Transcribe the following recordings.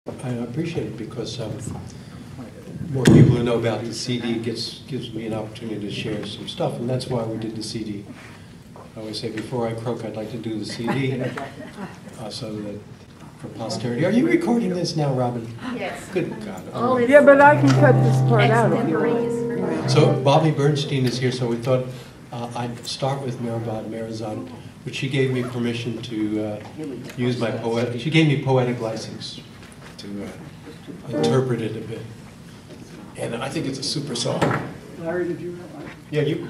I appreciate it because more people who know about the CD gives me an opportunity to share some stuff, and that's why we did the CD. I always say before I croak, I'd like to do the CD so that for posterity. Are you recording this now, Robin? Yes. Good God. Oh, Yeah, but I can cut this part out if you want. So Bobby Bernstein is here, so we thought I'd start with Merazad, but she gave me permission to use my poetic. She gave me poetic license to interpret it a bit, and I think it's a super song. Larry, did you? Yeah, you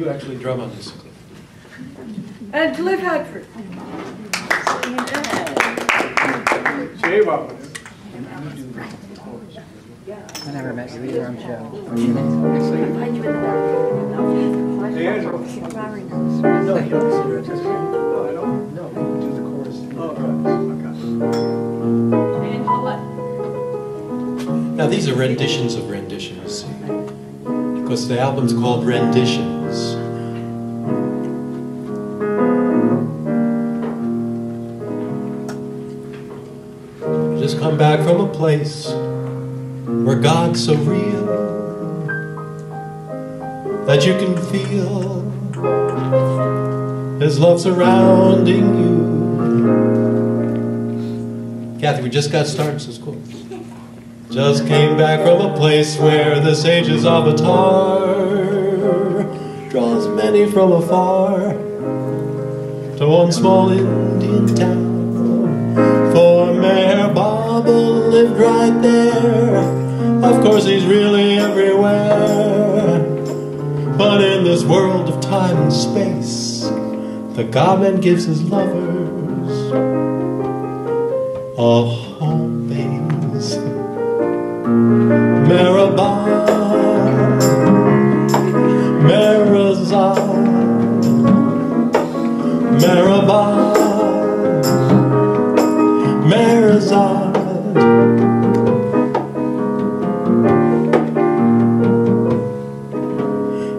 actually drum on this. And Cliff Hadford. Shave up. I never met you either, I'm Joe. No, I don't. No, do the chorus. Now these are renditions of renditions, because the album's called Renditions. Just come back from a place where God's so real that you can feel His love surrounding you. Kathy, we just got started, so it's cool. Just came back from a place where the sage's avatar draws many from afar to one small Indian town. For Mayor Baba lived right there. Of course he's really everywhere, but in this world of time and space, the God-man gives his lovers a home base. Marabah, Merazad, Marabah, Merazad.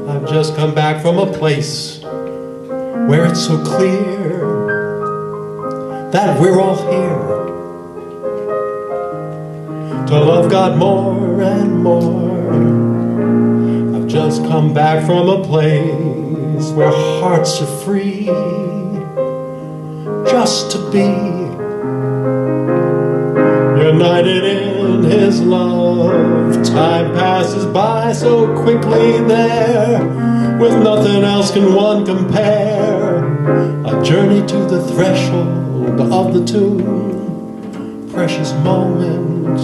I've just come back from a place where it's so clear that we're all here to love God more and more. I've just come back from a place where hearts are free just to be united in His love. Time passes by so quickly there, with nothing else can one compare. A journey to the threshold of the tomb, precious moment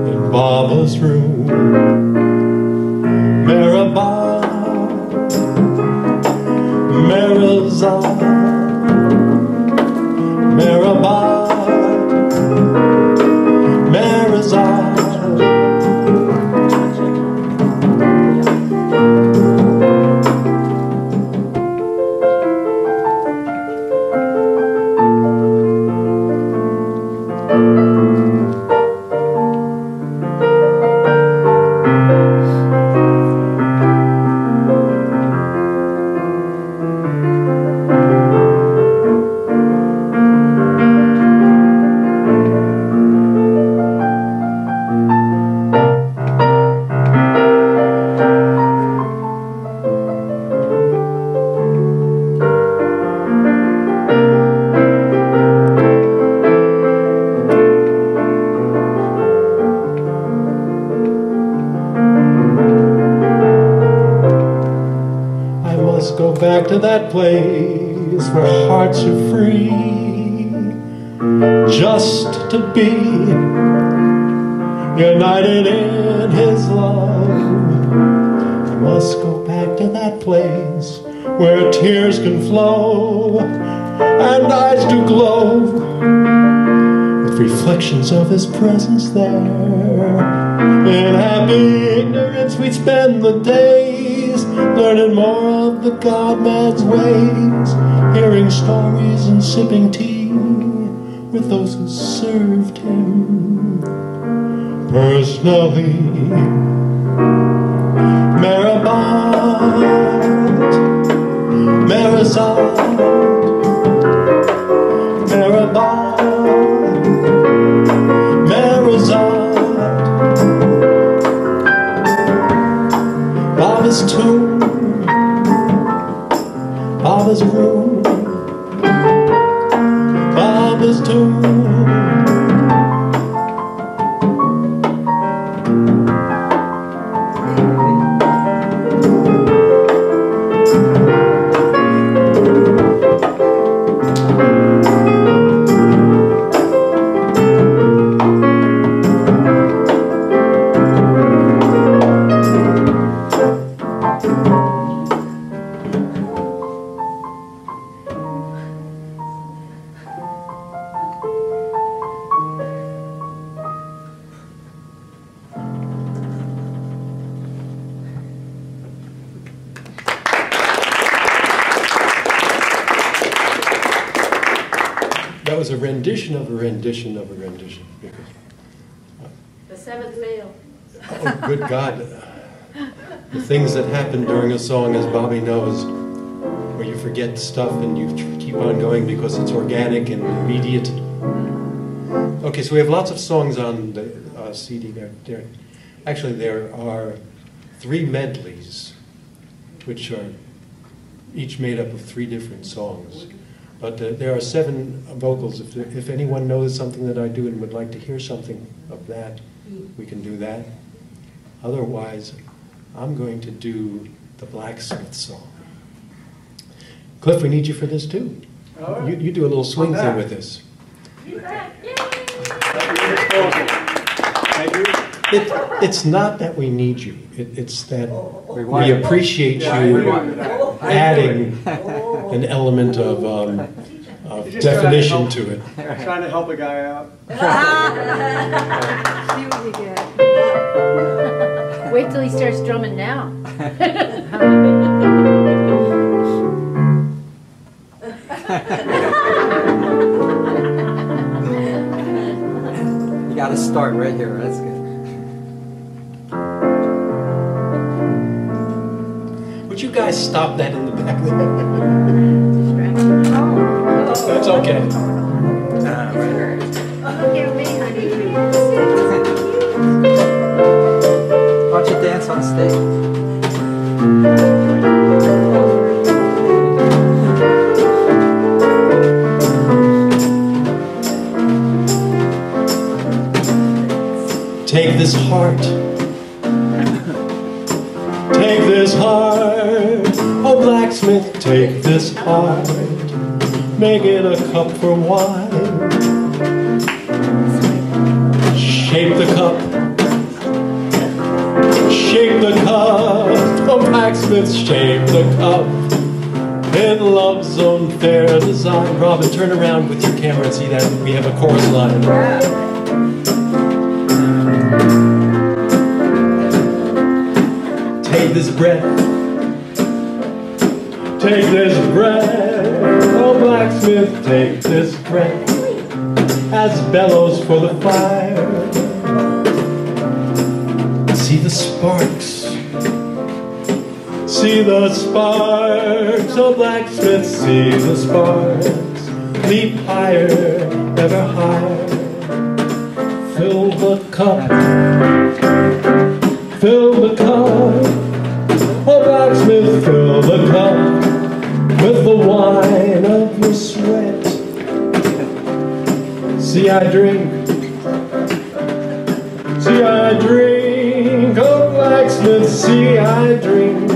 in Baba's room. Marabah, Merazad, Marabah, Merazad. Go back to that place where hearts are free, just to be united in His love. I must go back to that place where tears can flow and eyes do glow with reflections of His presence there. In happy ignorance we'd spend the days, learning more of the God-man's ways, hearing stories and sipping tea with those who served Him personally. Marabah, Merazad, Marabah, Baba's tomb, Baba's room, Baba's tomb. That was a rendition of a rendition of a rendition. The seventh veil. Oh, good God. The things that happen during a song, as Bobby knows, where you forget stuff and you keep on going because it's organic and immediate. Okay, so we have lots of songs on the CD there. Actually, there are 3 medleys, which are each made up of 3 different songs. But there are 7 vocals. If anyone knows something that I do and would like to hear something of that, we can do that. Otherwise, I'm going to do the Blacksmith song. Cliff, we need you for this too. Right. You do a little swing thing with this. It's not that we need you. It's that we appreciate you adding an element of definition to it. Trying to help a guy out. See what you get. Wait till he starts drumming now. You gotta start right here, that's good. Would you guys stop that in the back there? That's okay. Why don't you dance on stage? Take this heart. Take this heart. Oh, blacksmith, take this heart. Make it a cup for wine. Shape the cup. Shape the cup. Oh, blacksmith, shape the cup. In love's own fair design. Robin, turn around with your camera and see that we have a chorus line. Take this breath. Take this breath. Oh, blacksmith, take this breath. As bellows for the fire. See the sparks. See the sparks. Oh, blacksmith, see the sparks. Leap higher, ever higher. Fill the cup. Fill the cup. Oh, blacksmith, fill the cup with the wine of your sweat. See, I drink. See, I drink. Oh, blacksmith, see, I drink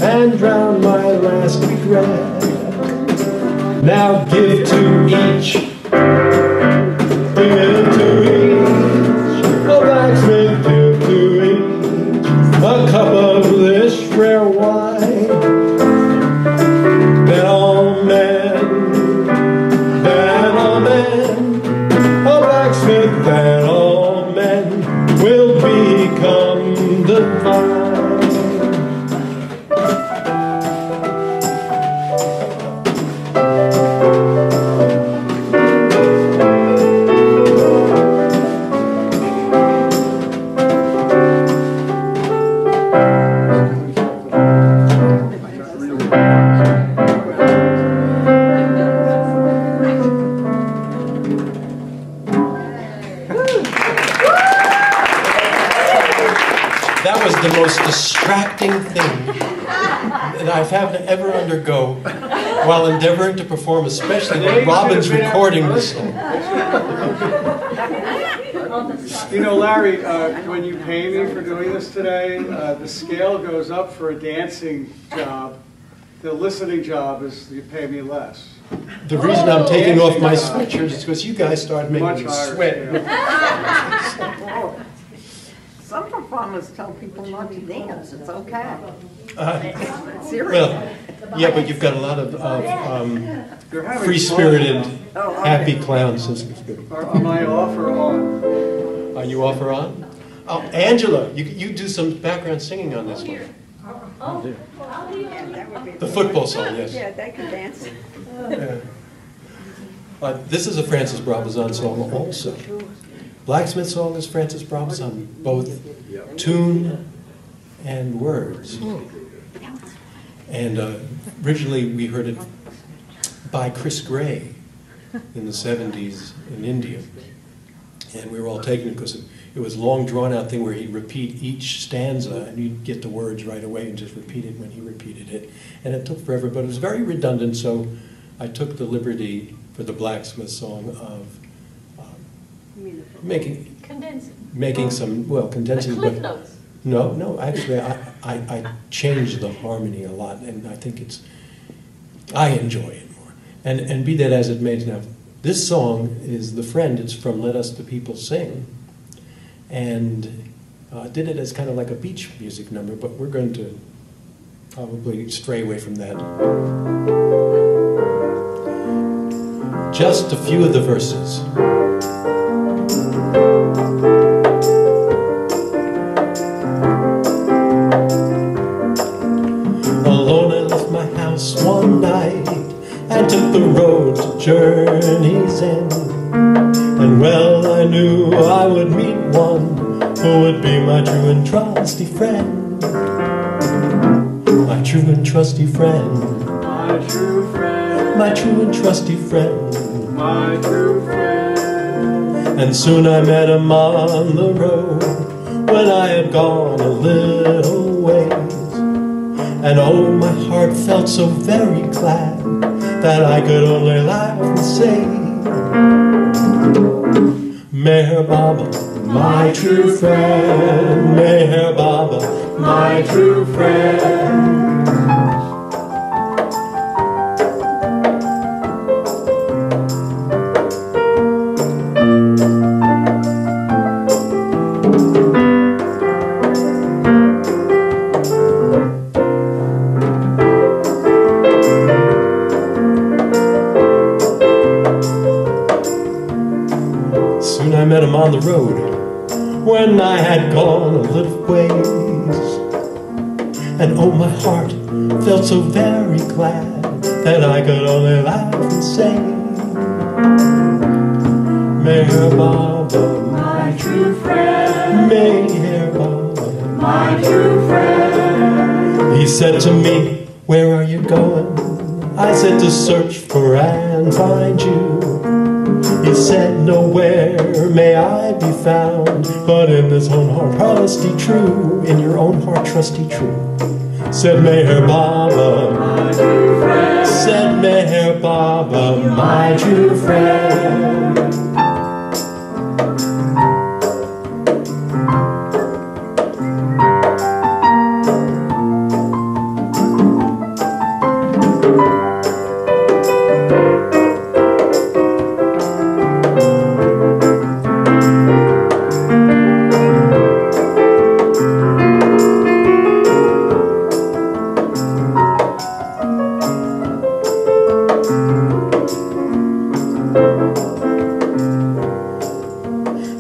and drown my last regret. Now give to each. Give to each. Oh, blacksmith, give to each a cup of this rare wine. Then all men, oh, blacksmith, then all men will become divine. the most distracting thing that I've had to ever undergo while endeavoring to perform, especially when Robin's recording this song. You know, Larry, when you pay me for doing this today, the scale goes up for a dancing job. The listening job is you pay me less. The reason I'm taking off my sweatshirt is because you guys started making Much me higher sweat. scale. Some performers tell people not to dance, it's okay. Serious. Well, yeah, but you've got a lot of You're having free-spirited, Oh, okay. happy clowns. This is good. Am I off or on? Are you off or on? Oh, Angela, you do some background singing on this one. The football song, yes. Yeah, they can dance. This is a Francis Brabazon song also. Blacksmith song is Francis Brabazon, both tune and words. And originally we heard it by Chris Gray in the 70s in India. And we were all taken because it was a long drawn out thing where he'd repeat each stanza and you'd get the words right away and just repeat it when he repeated it. And it took forever, but it was very redundant, so I took the liberty for the Blacksmith song of making some, well, condensing, Cliff but notes. no, actually I changed the harmony a lot, and I think I enjoy it more. And be that as it may, now, this song is The Friend. It's from Let Us the People Sing. And I did it as kind of like a beach music number, but we're going to probably stray away from that. Just a few of the verses. Alone I left my house one night and took the road to Journey's End. And well I knew I would meet one who would be my true and trusty friend. My true and trusty friend. My true friend. My true and trusty friend. My true friend. And soon I met him on the road when I had gone a little ways. And oh, my heart felt so very glad that I could only laugh and say, Meher Baba, my true friend. Meher Baba, my true friend. Soon I met him on the road when I had gone a little ways. And oh, my heart felt so very glad that I could only laugh and say, Meher Baba, my true friend. Meher Baba, my true friend. He said to me, where are you going? I said, to search for and find you. He said, nowhere may I be found, but in this own heart trusty true, in your own heart trusty true. Said Meher Baba, my true friend. Said Meher Baba, my true friend.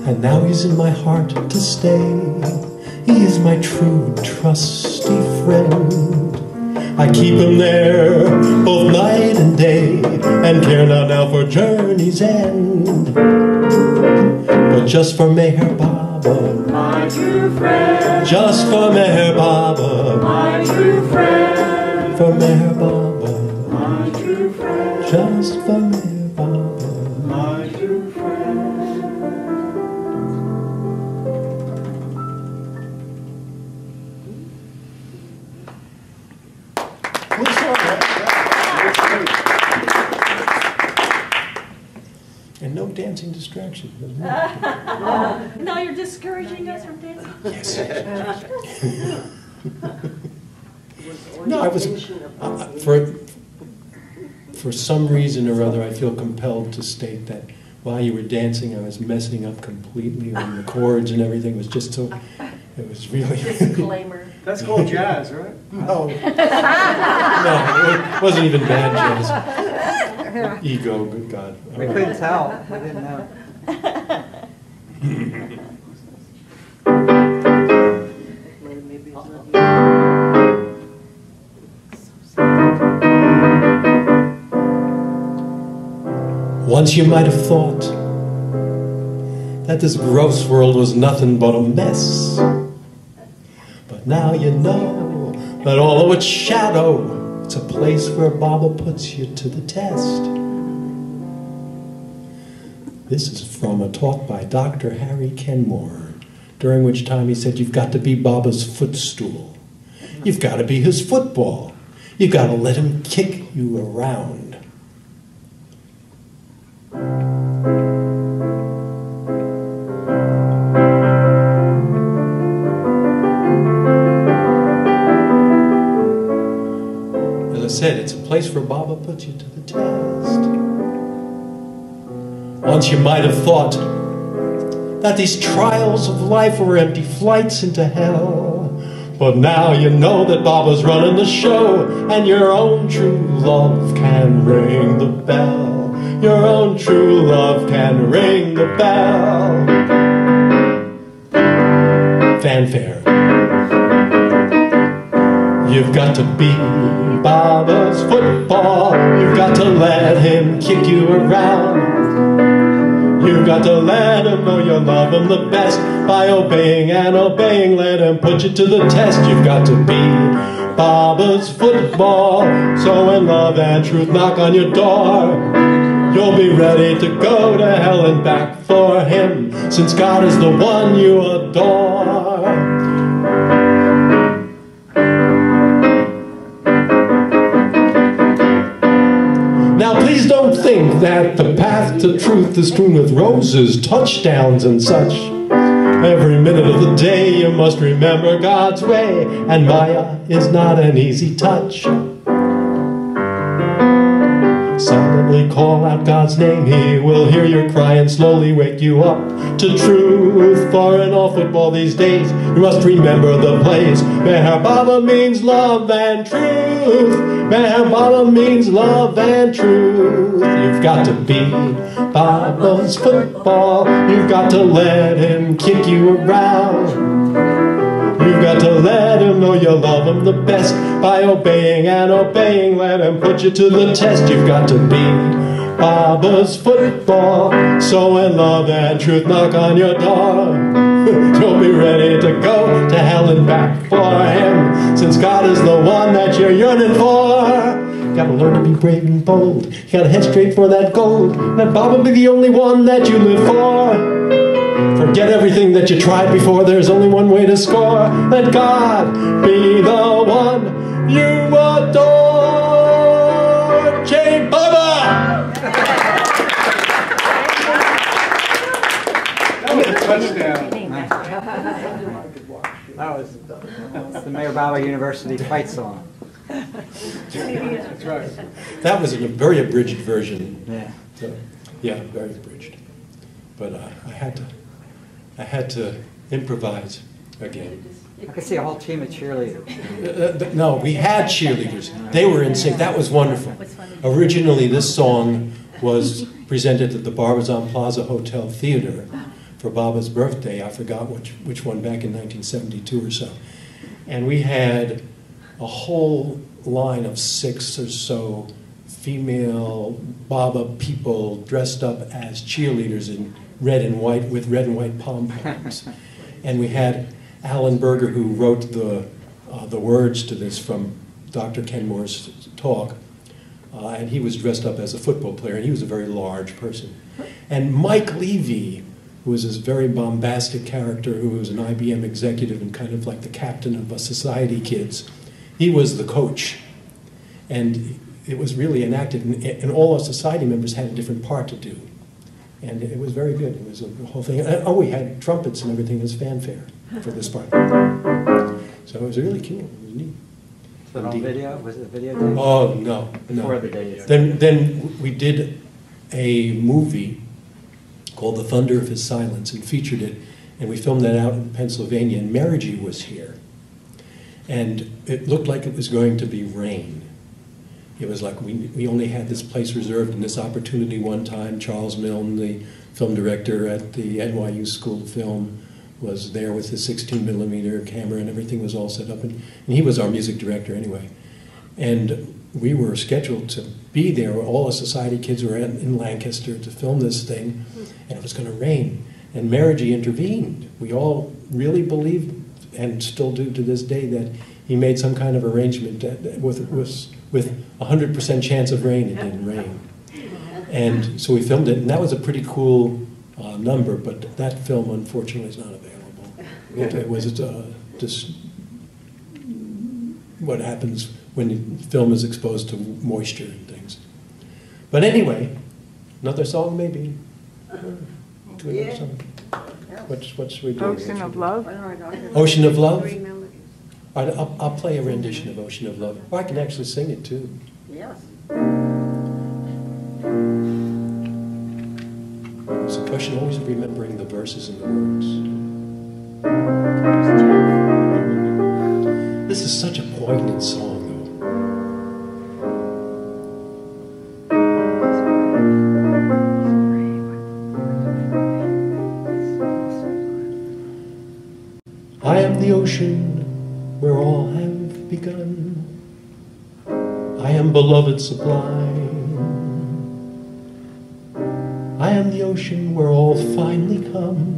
And now he's in my heart to stay. He is my true trusty friend. I keep him there both night and day, and care not now for journey's end, but just for Meher Baba, my true friend. Just for Meher Baba, my true friend. For Meher Baba, my true friend. Just for Meher Baba, my true friend. dancing distraction. Now you're discouraging us from dancing? Yes. No, I was, for some reason or other, I feel compelled to state that while you were dancing, I was messing up completely on the chords and everything. It was just so, it was really... Disclaimer. That's called jazz, right? No. No, it wasn't even bad jazz. Ego, good God. We couldn't tell. We didn't know. Once you might have thought that this gross world was nothing but a mess. But now you know that all of its shadow, it's a place where Baba puts you to the test. This is from a talk by Dr. Harry Kenmore, during which time he said, you've got to be Baba's footstool. You've got to be his football. You've got to let him kick you around. As I said, it's a place where Baba puts you to the test. Once you might have thought that these trials of life were empty flights into hell. But now you know that Baba's running the show, and your own true love can ring the bell. Your own true love can ring the bell. Fanfare. You've got to be Baba's football. You've got to let him kick you around. You've got to let him know you love him the best. By obeying and obeying, let him put you to the test. You've got to be Baba's football. So when love and truth knock on your door, you'll be ready to go to hell and back for him, since God is the one you adore. Now please don't think that the path to truth is strewn with roses, touchdowns and such. Every minute of the day you must remember God's way, and Maya is not an easy touch. Silently call out God's name, He will hear your cry and slowly wake you up to truth. For in all football these days, you must remember the place. Meher Baba means love and truth. Meher Baba means love and truth. You've got to be Baba's football. You've got to let him kick you around. You've got to let him know you love him the best. By obeying and obeying, let him put you to the test. You've got to be Baba's football. So when love and truth knock on your door, you'll be ready to go to hell and back for him, since God is the one that you're yearning for. You gotta learn to be brave and bold. You gotta head straight for that gold. Let Baba be the only one that you live for. Forget everything that you tried before, there's only one way to score. Let God be the one you adore. Jai Baba! That was a touchdown. That was the Mayor Baba University fight song. That's right. That was a very abridged version. Yeah. So, yeah, very abridged. But I had to improvise again. I could see a whole team of cheerleaders. No, we had cheerleaders. They were in sync. That was wonderful. Originally, this song was presented at the Barbizon Plaza Hotel Theater for Baba's birthday. I forgot which one, back in 1972 or so. And we had a whole line of 6 or so female Baba people dressed up as cheerleaders in red and white, with red and white pom-poms. And we had Alan Berger, who wrote the words to this from Dr. Kenmore's talk, and he was dressed up as a football player, and he was a very large person. And Mike Levy, who was this very bombastic character, who was an IBM executive and kind of like the captain of Society Kids, he was the coach. And it was really enacted, and all our society members had a different part to do. And it was very good. It was a whole thing. Oh, we had trumpets and everything as fanfare for this part. So it was really cool. It was neat. Was it on video? Was it videotape? Oh, no. Before the days. Then we did a movie called The Thunder of His Silence and featured it, and we filmed that out in Pennsylvania, and Marigee was here. And it looked like it was going to be rain. It was like we only had this place reserved and this opportunity one time. Charles Milne, the film director at the NYU School of Film, was there with his 16mm camera, and everything was all set up. And he was our music director anyway. And we were scheduled to be there. All the society kids were in Lancaster to film this thing, and it was going to rain. And Marigee intervened. We all really believed, and still do to this day, that he made some kind of arrangement that with 100% chance of rain, it didn't rain. And so we filmed it, and that was a pretty cool number, but that film, unfortunately, is not available. It was just what happens when film is exposed to moisture and things. But anyway, another song maybe? Do another song? What's we doing? Ocean of Love? Ocean of Love? I'll play a rendition of Ocean of Love. Or I can actually sing it too. Yes. It's a question always of remembering the verses and the words. This is such a poignant song, though. I am the ocean where all have begun. I am beloved sublime. I am the ocean where all finally come.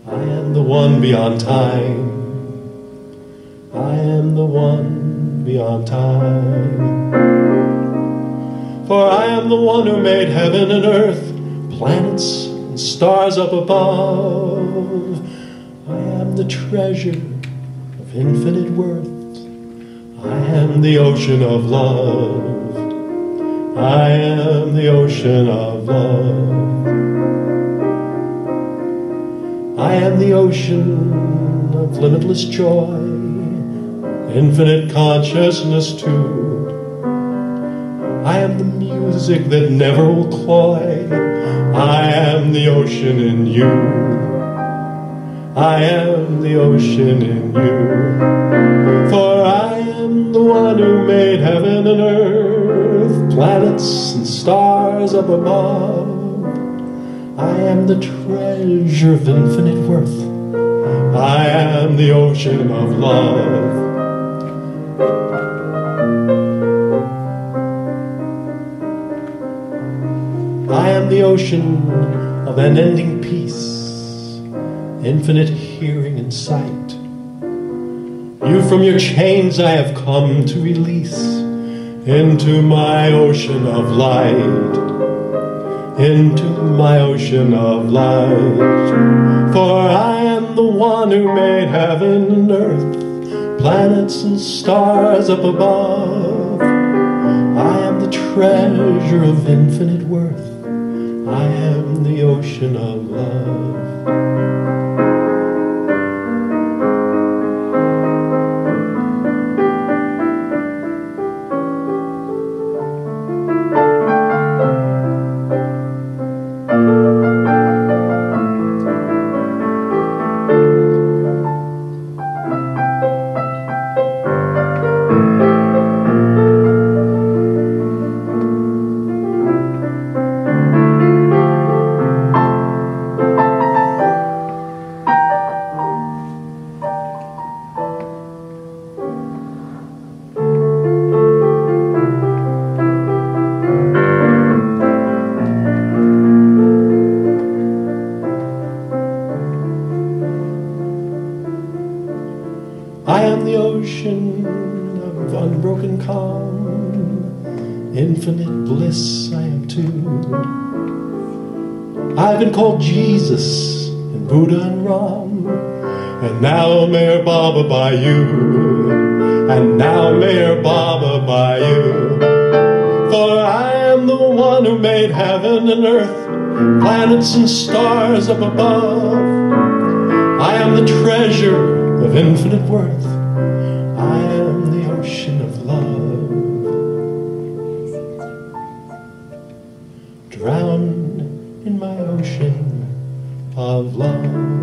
I am the one beyond time. I am the one beyond time. For I am the one who made heaven and earth, planets and stars up above. I am the treasure of infinite worth. I am the ocean of love. I am the ocean of love. I am the ocean of limitless joy, infinite consciousness too. I am the music that never will cloy. I am the ocean in you. I am the ocean in you. For I am the one who made heaven and earth, planets and stars up above. I am the treasure of infinite worth. I am the ocean of love. I am the ocean of unending peace, infinite hearing and sight. You from your chains I have come to release into my ocean of light, into my ocean of light. For I am the one who made heaven and earth, planets and stars up above. I am the treasure of infinite worth. I am the ocean of love. I am the ocean of unbroken calm, infinite bliss I am too. I've been called Jesus and Buddha and Ram, and now Mayor Baba by you, and now Mayor Baba by you. For I am the one who made heaven and earth, planets and stars up above. I am the treasure of infinite worth. I am the ocean of love. Drowned in my ocean of love.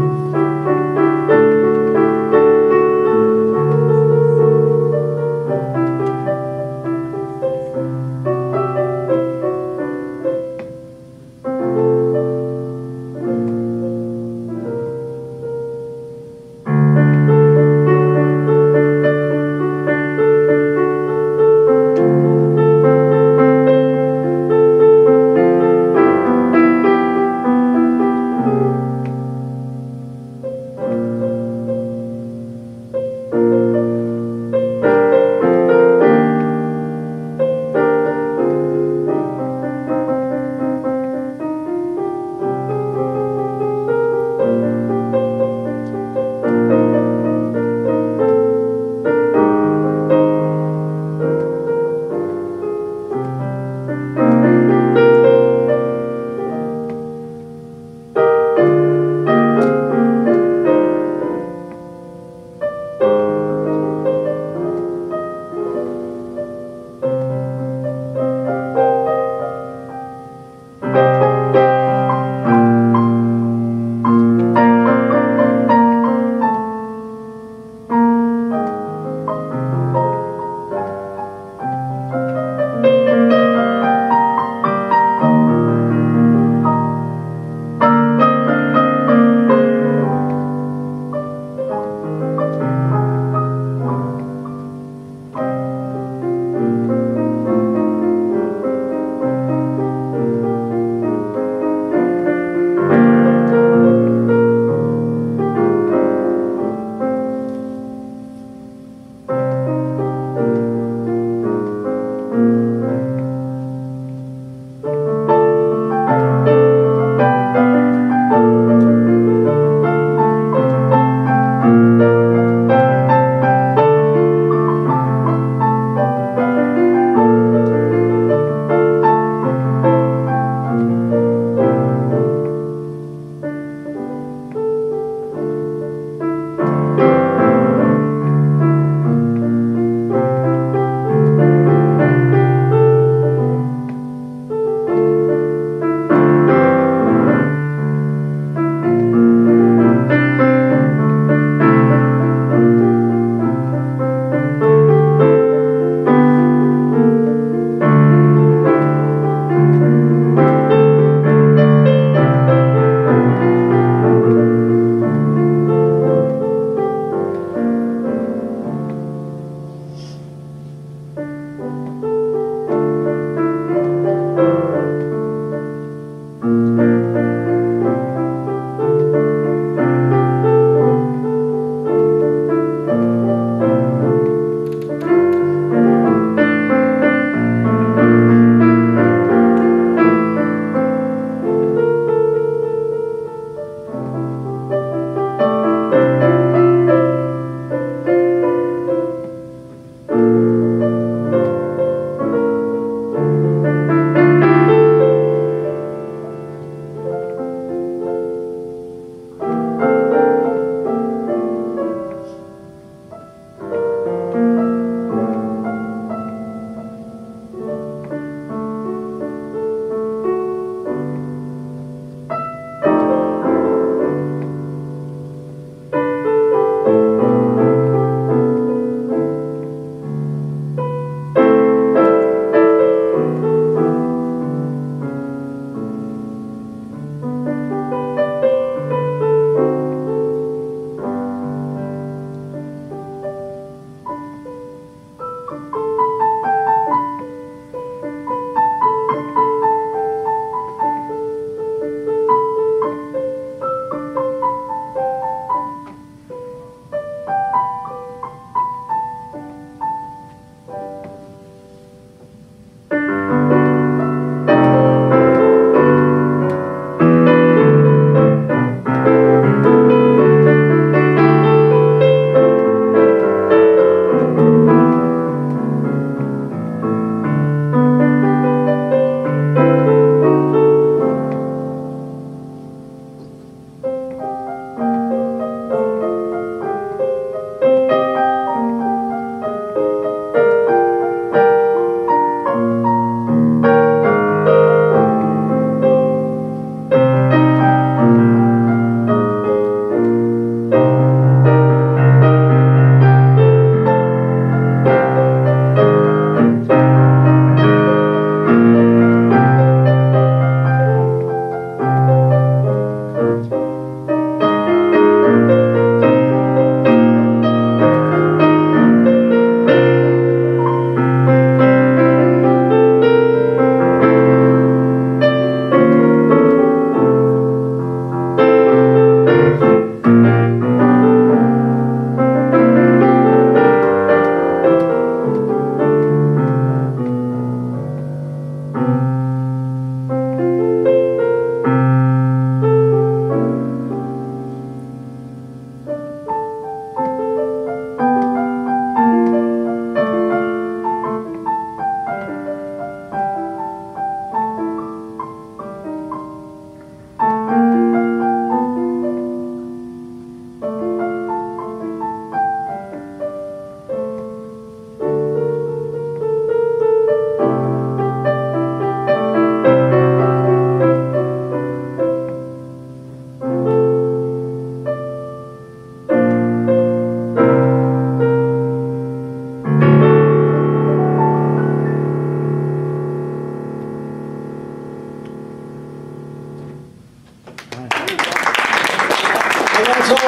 That's all.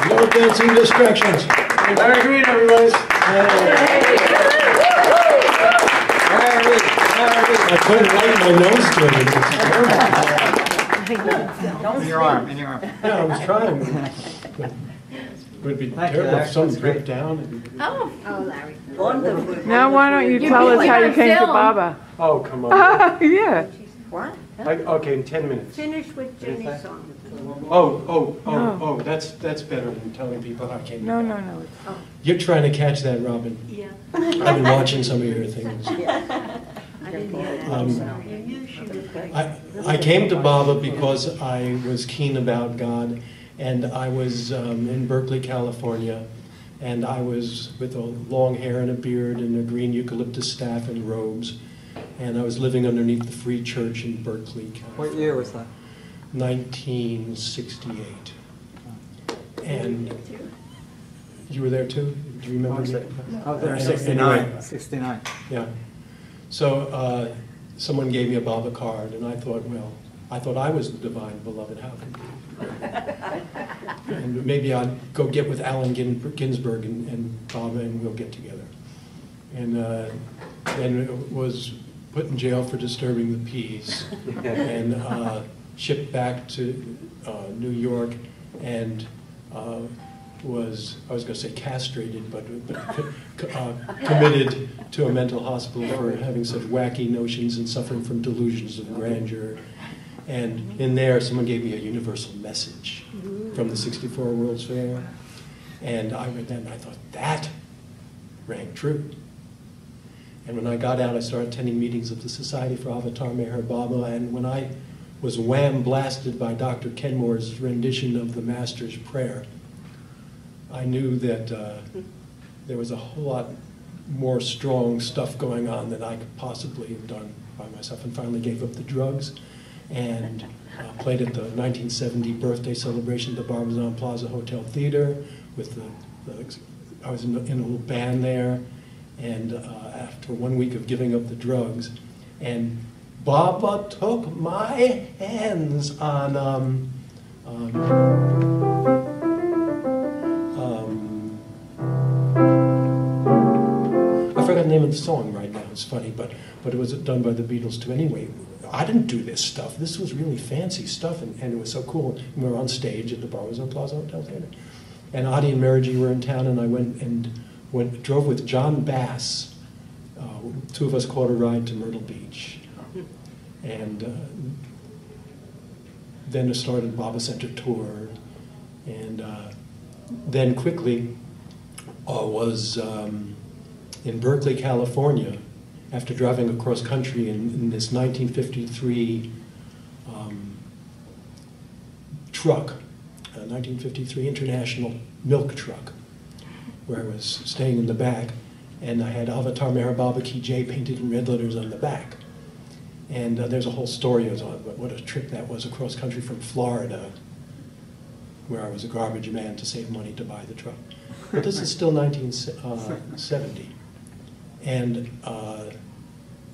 No dancing distractions. Larry Green, everybody. I couldn't write my nose to it. In your arm, in your arm. Yeah, I was trying. It would be Thank you, terrible if Larry. something That's great. dripped down. Oh, Larry. Wonderful. Now, why don't you tell us how you came to Baba? Oh, come on. Yeah. What? Okay, in 10 minutes. Finish with Jenny's song. Oh, that's better than telling people how I came. No. You're trying to catch that, Robin. yeah. I've been watching some of your things. I didn't hear that. You knew she was great. I came to Baba because I was keen about God, and I was in Berkeley, California, and I was with a long hair and a beard and a green eucalyptus staff and robes, and I was living underneath the Free Church in Berkeley, California. What year was that? 1968. And you were there too? Do you remember? Oh, there, Anyway, 69. 69. Yeah. So someone gave me a Baba card, and I thought I was the divine beloved. How could and maybe I'd go get with Allen Ginsberg and Baba, and we'll get together. And then was put in jail for disturbing the peace, and shipped back to New York, and was, I was going to say castrated, but committed to a mental hospital for having such wacky notions and suffering from delusions of grandeur. And in there, someone gave me a universal message from the '64 World's Fair. And I read that and I thought, that rang true. And when I got out, I started attending meetings of the Society for Avatar Meher Baba. And when I was wham blasted by Dr. Kenmore's rendition of the Master's Prayer, I knew that there was a whole lot more strong stuff going on than I could possibly have done by myself, and finally gave up the drugs and played at the 1970 birthday celebration at the Barbizon Plaza Hotel Theater with I was in a little band there, and after 1 week of giving up the drugs, and Baba took my hands on I forgot the name of the song right now. It's funny, but it was done by the Beatles too. Anyway, I didn't do this stuff. This was really fancy stuff, and it was so cool. And we were on stage at the Barbizon Plaza Hotel Theater, and Adi and Mariji were in town, and I drove with John Bass. Two of us caught a ride to Myrtle Beach, and then it started Baba Center tour, and then quickly was in Berkeley, California, after driving across country in this 1953 truck, a 1953 International milk truck, where I was staying in the back, and I had Avatar Meher Baba Ki Jai painted in red letters on the back. And there's a whole story on what a trip that was across country from Florida, where I was a garbage man to save money to buy the truck. But this is still 1970. And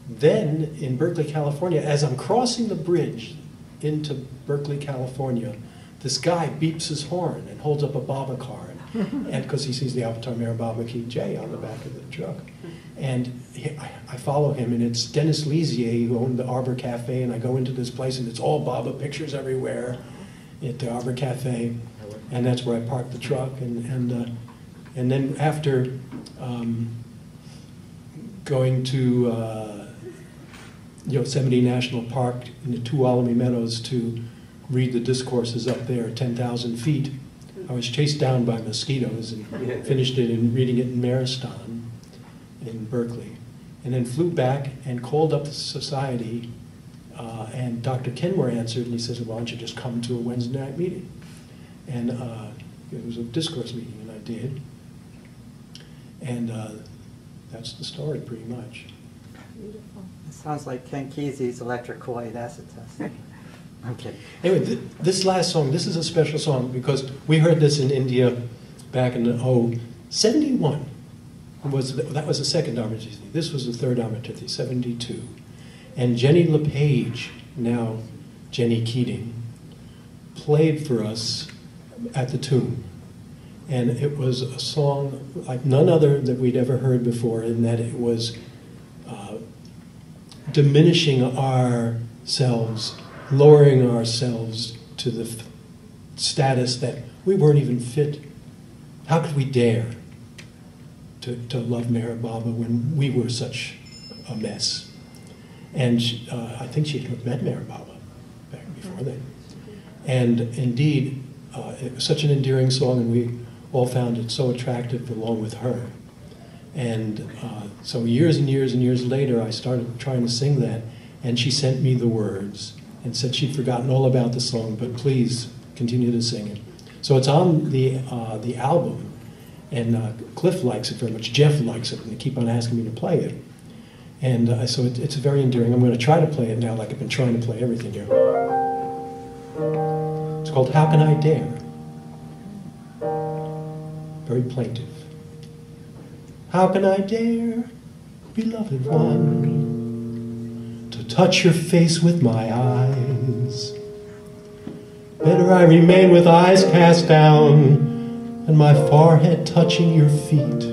then in Berkeley, California, as I'm crossing the bridge into Berkeley, California, this guy beeps his horn and holds up a Baba card, and because he sees the Avatar Meher Baba Ki Jai on the back of the truck. And I follow him, and it's Dennis Lizier, who owned the Arbor Cafe, and I go into this place, and it's all Baba pictures everywhere at the Arbor Cafe, and that's where I parked the truck. And then after going to Yosemite National Park in the Tuolumne Meadows to read the discourses up there at 10,000 feet, I was chased down by mosquitoes and finished it in reading it in Maristan in Berkeley, and then flew back and called up the society, and Dr. Kenmore answered, and he says, well, why don't you just come to a Wednesday night meeting? And it was a discourse meeting, and I did. And that's the story, pretty much. Beautiful. It sounds like Ken Kesey's electric Kool-Aid acid test. I'm kidding. Anyway, this last song, this is a special song because we heard this in India back in 71. That was the second Amartithi. This was the third Amartithi, 72. And Jenny LePage, now Jenny Keating, played for us at the Tomb. And it was a song like none other that we'd ever heard before, in that it was diminishing ourselves, lowering ourselves to the status that we weren't even fit. How could we dare to love Meher Baba when we were such a mess? And I think she had met Meher Baba back before then. And indeed, it was such an endearing song, and we all found it so attractive along with her. And so years and years and years later, I started trying to sing that, and she sent me the words and said she'd forgotten all about the song, but please continue to sing it. So it's on the album, and Cliff likes it very much, Jeff likes it, and they keep on asking me to play it. And so it's very endearing. I'm going to try to play it now like I've been trying to play everything here. It's called How Can I Dare? Very plaintive. How can I dare, beloved one, to touch your face with my eyes? Better I remain with eyes cast down and my forehead touching your feet.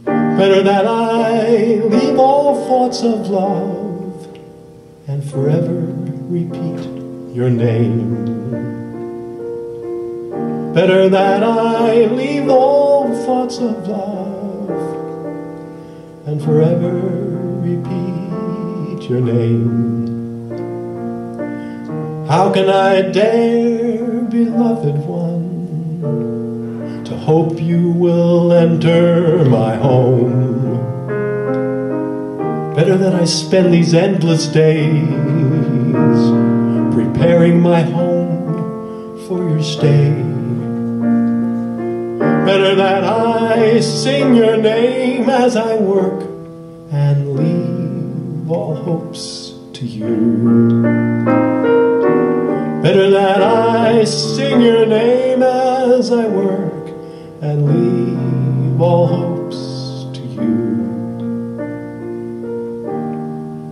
Better that I leave all thoughts of love and forever repeat your name. Better that I leave all thoughts of love and forever repeat your name. How can I dare, beloved one, to hope you will enter my home? Better that I spend these endless days preparing my home for your stay. Better that I sing your name as I work and leave all hopes to you. Better that I sing your name as I work and leave all hopes to you.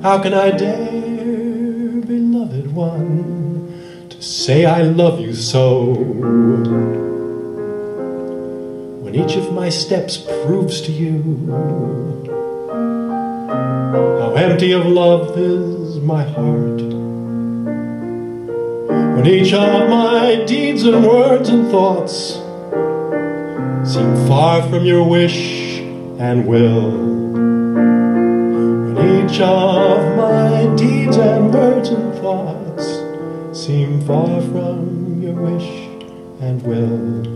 How can I dare, beloved one, to say I love you so, when each of my steps proves to you how empty of love is my heart, when each of my deeds and words and thoughts seem far from your wish and will, when each of my deeds and words and thoughts seem far from your wish and will.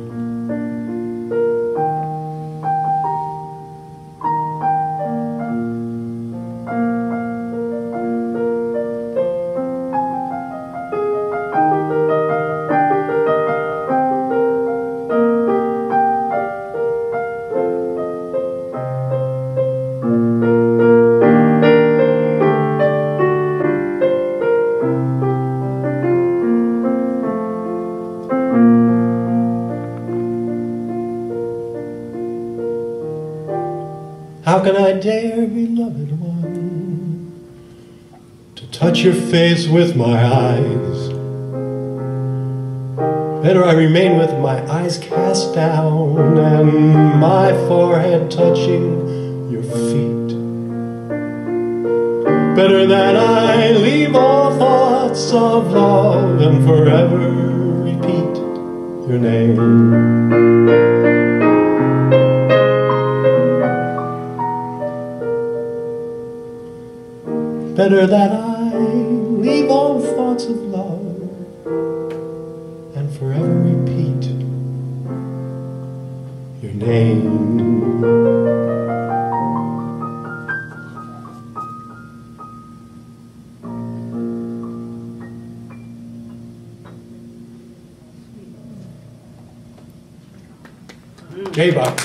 How can I dare, beloved one, to touch your face with my eyes? Better I remain with my eyes cast down and my forehead touching your feet. Better that I leave all thoughts of love and forever repeat your name. Better that I leave all thoughts of love and forever repeat your name. J-Buck.